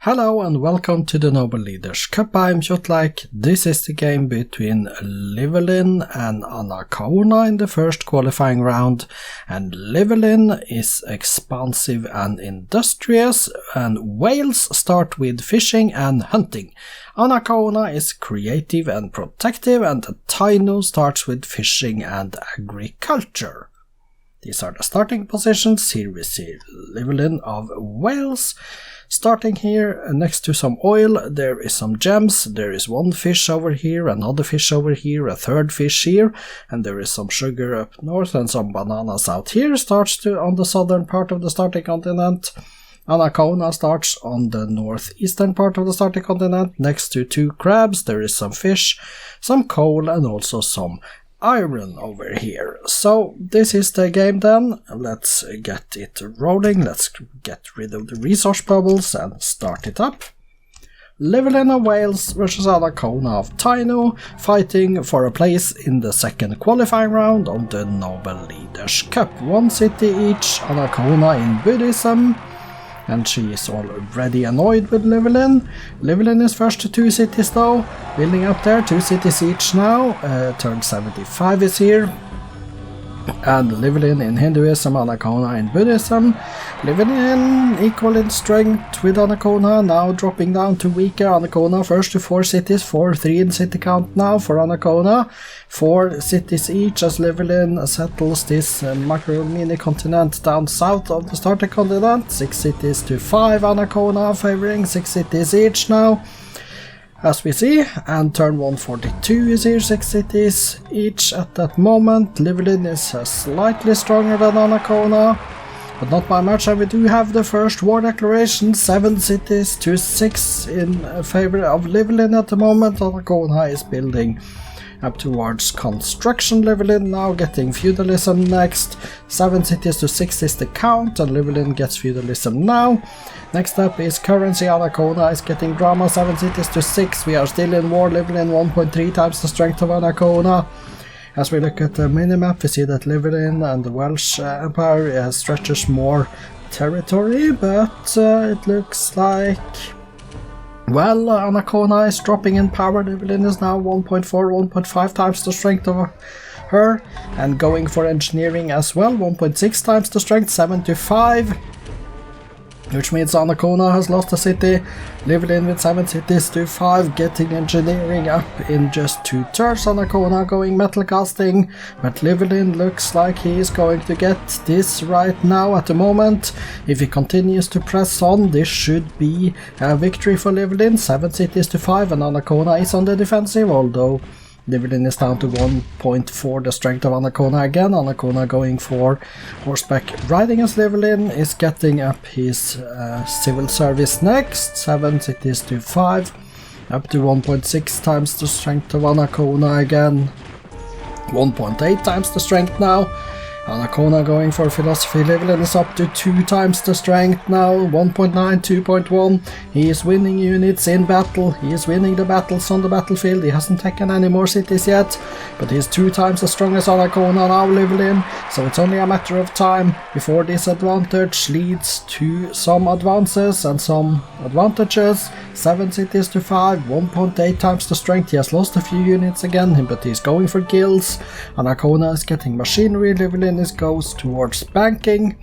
Hello and welcome to the Noble Leaders Cup. I'm Kjotleik. This is the game between Llywelyn and Anacaona in the first qualifying round. And Llywelyn is expansive and industrious, and Wales start with fishing and hunting. Anacaona is creative and protective, and Taino starts with fishing and agriculture. These are the starting positions. Here we see Llywelyn of Wales. Starting here next to some oil, there is some gems, there is one fish over here, another fish over here, a third fish here, and there is some sugar up north and some bananas out here. Starts on the southern part of the starting continent. Anacaona starts on the northeastern part of the starting continent. Next to two crabs, there is some fish, some coal, and also some iron over here. So this is the game then. Let's get it rolling. Let's get rid of the resource bubbles and start it up. Llywelyn of Wales versus Anacaona of Taino, fighting for a place in the second qualifying round of the Noble Leaders Cup. One city each. Anacaona in Buddhism, and she is already annoyed with Llywelyn. Llywelyn is first to two cities though, building up there, two cities each now. Turn 75 is here. And Llywelyn in Hinduism, Anacaona in Buddhism. Llywelyn equal in strength with Anacaona, now dropping down to weaker. Anacaona first to four cities, 4-3 in city count now for Anacaona. 4 cities each as Llywelyn settles this macro mini continent down south of the starting continent. 6 cities to 5, Anacaona favoring 6 cities each now, as we see. And turn 142 is here, 6 cities each at that moment. Llywelyn is slightly stronger than Anacaona, but not by much, and we do have the first war declaration, 7 cities to 6 in favor of Llywelyn at the moment. Anacaona is building up towards construction. Llywelyn now getting feudalism next. 7 cities to 6 is the count, and Llywelyn gets feudalism now. Next up is currency. Anacaona is getting drama, 7 cities to 6. We are still in war. Llywelyn 1.3 times the strength of Anacaona. As we look at the minimap, we see that Llywelyn and the Welsh Empire stretches more territory, but it looks like, well, Anacaona is dropping in power. Llywelyn is now 1.4, 1.5 times the strength of her, and going for engineering as well, 1.6 times the strength, 7 to 5. Which means Anacaona has lost a city. Llywelyn with 7 cities to 5, getting engineering up in just 2 turns. Anacaona going metal casting, but Llywelyn looks like he is going to get this right now at the moment. If he continues to press on, this should be a victory for Llywelyn. 7 cities to 5, and Anacaona is on the defensive, although Llywelyn is down to 1.4 the strength of Anacaona again. Anacaona going for horseback riding as Llywelyn is getting up his civil service next. 7 cities to 5, up to 1.6 times the strength of Anacaona again. 1.8 times the strength now. Anacaona going for philosophy. Llywelyn is up to 2 times the strength now, 1.9, 2.1. He is winning units in battle. He is winning the battles on the battlefield. He hasn't taken any more cities yet, but he is 2 times as strong as Anacaona now, Llywelyn. So it's only a matter of time before this advantage leads to some advances and some advantages. 7 cities to 5, 1.8 times the strength. He has lost a few units again, but he's going for guilds. Anacaona is getting machinery. Llywelyn goes towards banking.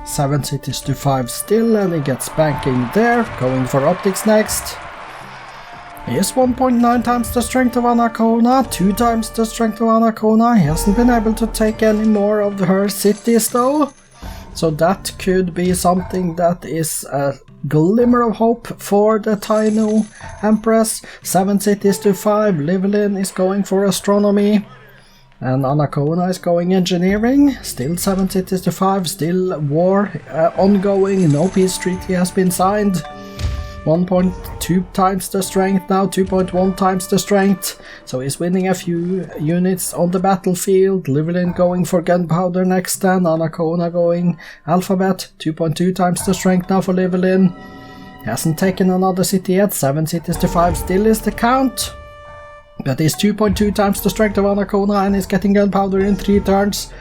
7 cities to 5 still, and he gets banking there. Going for optics next. He is 1.9 times the strength of Anacaona, 2 times the strength of Anacaona. He hasn't been able to take any more of her cities though, so that could be something that is a glimmer of hope for the Taino Empress. 7 cities to 5, Llywelyn is going for astronomy, and Anacaona is going engineering. Still 7 cities to 5, still war ongoing, no peace treaty has been signed. 1.2 times the strength now, 2.1 times the strength, so he's winning a few units on the battlefield. Llywelyn going for gunpowder next then, Anacaona going alphabet, 2.2 times the strength now for Llywelyn. He hasn't taken another city yet, 7 cities to 5 still is the count. But he's 2.2 times the strength of Anacaona, and he's getting gunpowder in 3 turns.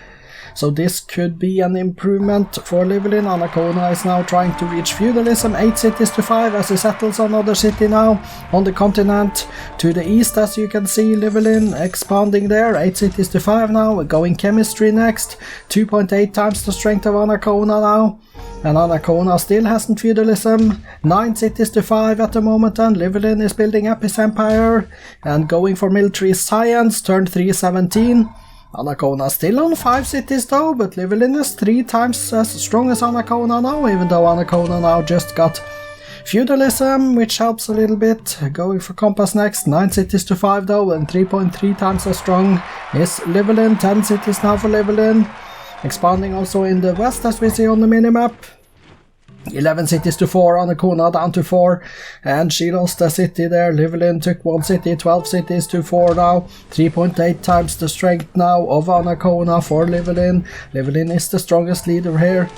so this could be an improvement for Llywelyn. Anacaona is now trying to reach feudalism, 8 cities to 5 as he settles another city now on the continent to the east. As you can see, Llywelyn expanding there, 8 cities to 5 now. We're going chemistry next, 2.8 times the strength of Anacaona now. And Anacaona still hasn't feudalism, 9 cities to 5 at the moment, and Llywelyn is building up his empire and going for military science, turn 317. Anacaona still on 5 cities though, but Llywelyn is 3 times as strong as Anacaona now, even though Anacaona now just got feudalism, which helps a little bit. Going for compass next, 9 cities to 5 though, and 3.3 times as strong is Llywelyn, 10 cities now for Llywelyn. Expanding also in the west as we see on the minimap. 11 cities to 4, Anacaona down to 4, and she lost a city there. Llywelyn took 1 city, 12 cities to 4 now. 3.8 times the strength now of Anacaona for Llywelyn. Llywelyn is the strongest leader here,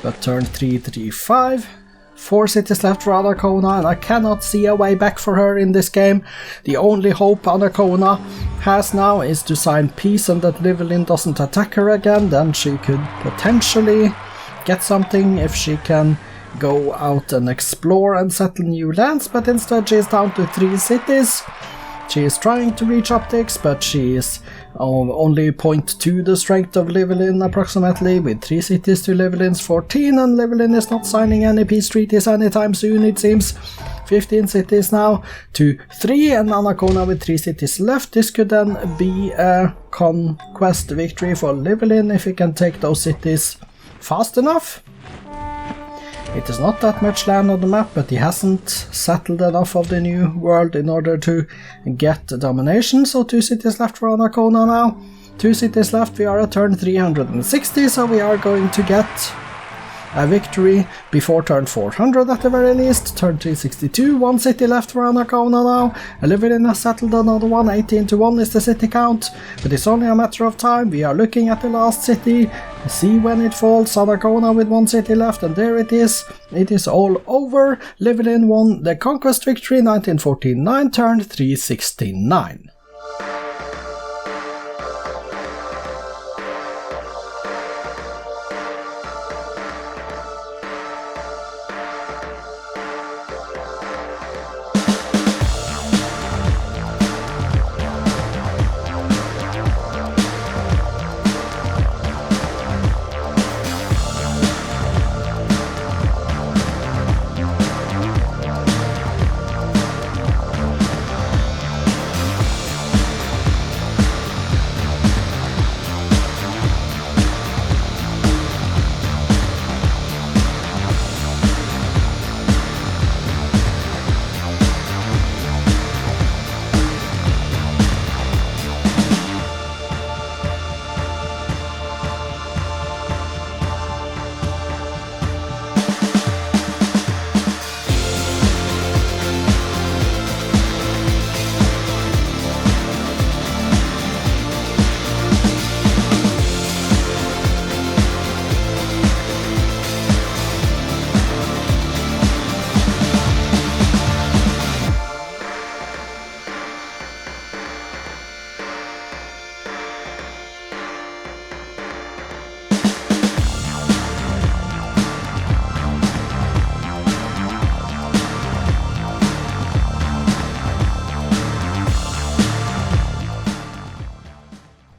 but turn 335. 4 cities left for Anacaona, and I cannot see a way back for her in this game. The only hope Anacaona has now is to sign peace and that Llywelyn doesn't attack her again. Then she could potentially get something if she can go out and explore and settle new lands, but instead she is down to 3 cities. She is trying to reach optics, but she is only 0.2 the strength of Llywelyn approximately, with 3 cities to Llywelyn's 14, and Llywelyn is not signing any peace treaties anytime soon, it seems. 15 cities now to 3, and Anacaona with 3 cities left. This could then be a conquest victory for Llywelyn if he can take those cities fast enough. It is not that much land on the map, but he hasn't settled enough of the new world in order to get domination, so 2 cities left for Anacaona now. 2 cities left, we are at turn 360, so we are going to get a victory before turn 400 at the very least. Turn 362, 1 city left for Anacaona now. Llywelyn has settled another one, 18 to 1 is the city count, but it's only a matter of time. We are looking at the last city, see when it falls. Anacaona with 1 city left, and there it is. It is all over. Llywelyn won the conquest victory, 1949, turn 369.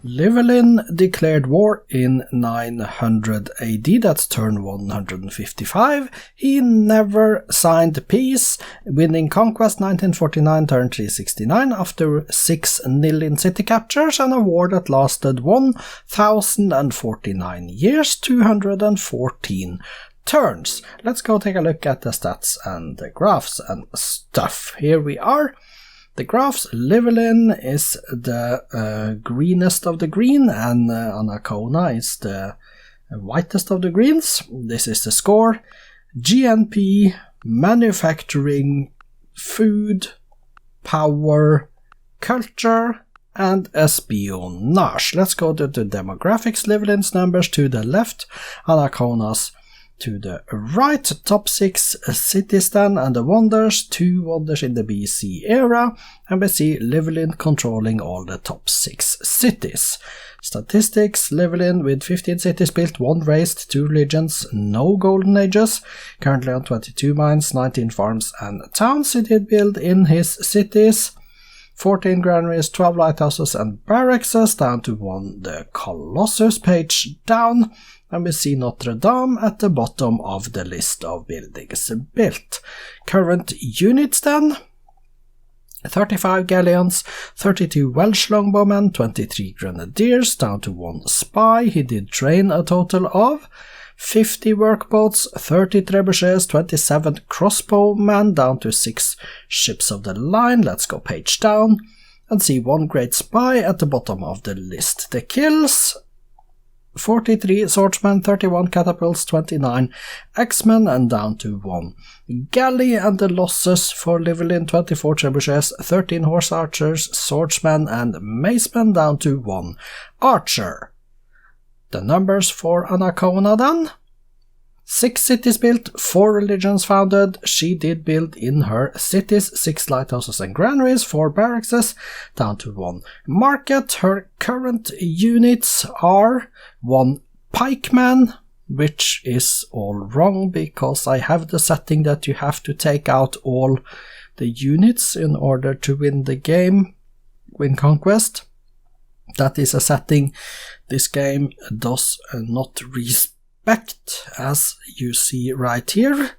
Llywelyn declared war in 900 AD, that's turn 155. He never signed peace, winning conquest 1949, turn 369, after 6-0 in city captures, and a war that lasted 1049 years, 214 turns. Let's go take a look at the stats and the graphs and stuff. Here we are. The graphs, Llywelyn is the greenest of the green, and Anacaona is the whitest of the greens. This is the score. GNP, manufacturing, food, power, culture, and espionage. Let's go to the demographics. Llywelyn's numbers to the left, Anacaona's To the right, top 6 cities then, and the wonders, 2 wonders in the BC era, and we see Llywelyn controlling all the top 6 cities. Statistics, Llywelyn with 15 cities built, 1 raised, 2 religions, no golden ages, currently on 22 mines, 19 farms and towns he did build in his cities, 14 granaries, 12 lighthouses and barracks, down to 1 the Colossus page down, and we see Notre Dame at the bottom of the list of buildings built. Current units then: 35 galleons, 32 Welsh longbowmen, 23 grenadiers, down to 1 spy. He did train a total of 50 workboats, 30 trebuchets, 27 crossbowmen, down to 6 ships of the line. Let's go page down and see 1 great spy at the bottom of the list. The kills: 43 swordsmen, 31 catapults, 29 axemen, and down to 1 galley. And the losses for Llywelyn: 24 trebuchets, 13 horse archers, swordsmen and macemen, down to 1 archer. The numbers for Anacaona then: 6 cities built, 4 religions founded. She did build in her cities 6 lighthouses and granaries, 4 barracks, down to 1 market. Her current units are 1 pikeman, which is all wrong because I have the setting that you have to take out all the units in order to win the game, win conquest. That is a setting this game does not respect, as you see right here.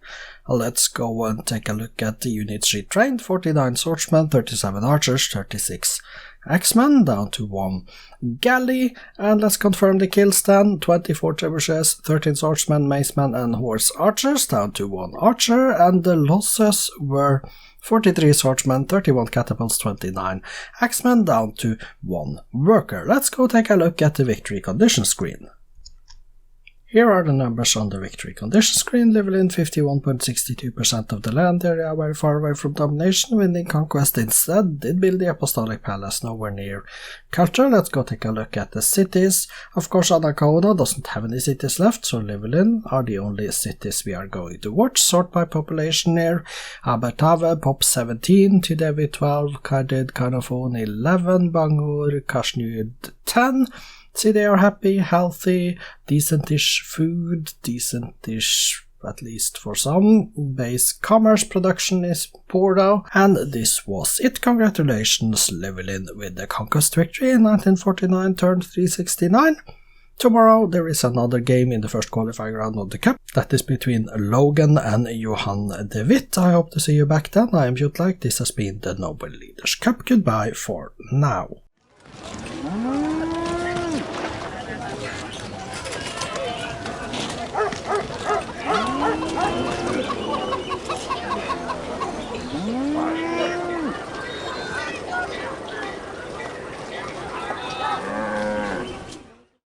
Let's go and take a look at the units she trained: 49 swordsmen, 37 archers, 36 axemen, down to 1 galley. And let's confirm the kills then: 24 trebuchets, 13 swordsmen, macemen and horse archers, down to 1 archer. And the losses were 43 swordsmen, 31 catapults, 29 axemen, down to 1 worker. Let's go take a look at the victory condition screen. Here are the numbers on the victory condition screen. Llywelyn 51.62% of the land area, very far away from domination, winning conquest instead. Did build the Apostolic Palace, nowhere near culture. Let's go take a look at the cities. Of course, Anacaona doesn't have any cities left, so Llywelyn are the only cities we are going to watch. Sort by population here: Abertave, Pop 17, Tydevi 12, Cardid, Carnarvon 11, Bangor, Kashnud 10. See, they are happy, healthy, decentish food, decentish at least for some. Base commerce production is poor though. And this was it. Congratulations, Llywelyn, with the conquest victory in 1949, turn 369. Tomorrow there is another game in the first qualifying round of the Cup. That is between Logan and Johan de Witt. I hope to see you back then. I am Kjotleik. This has been the Noble Leaders Cup. Goodbye for now.